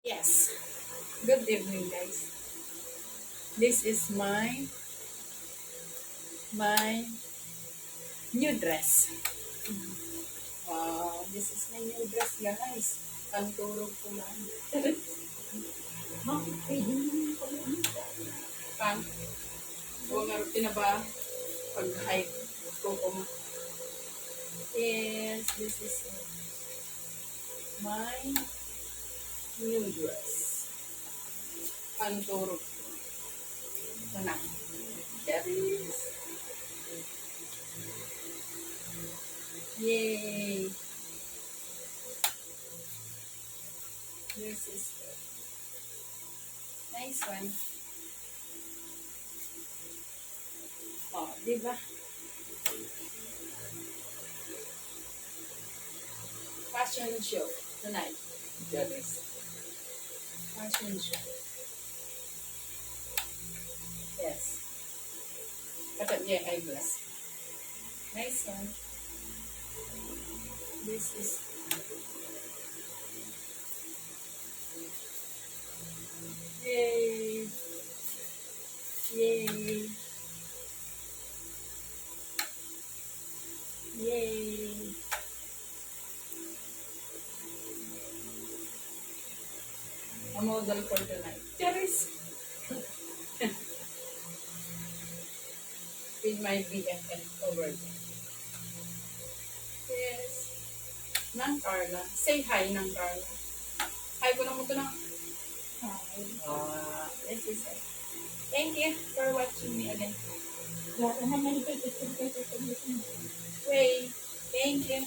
Yes. Good evening, guys. This is my new dress. Wow, this is my new dress, guys. Pantulog ko lang. Bakit pwede naman pala ano? Pang, huwag nga rutina ba? Pag-hike ko kung yes, this is my new dress. Pantulog ko. Ito na. There is. Yay! This is the nice one. Oh, di ba? Fashion show tonight. There is fashion show. Yes. Dapat niya eyeglass. Nice one. This is yay! Yay! Yay! A model for tonight. Charis! With my BFF over there. Yes. Nang Carla. Say hi, Nang Carla. Hi ko naman ito na. Ay, This is it. Thank you for watching me again. wala ka na nalipay. Ito. Wait. Thank you.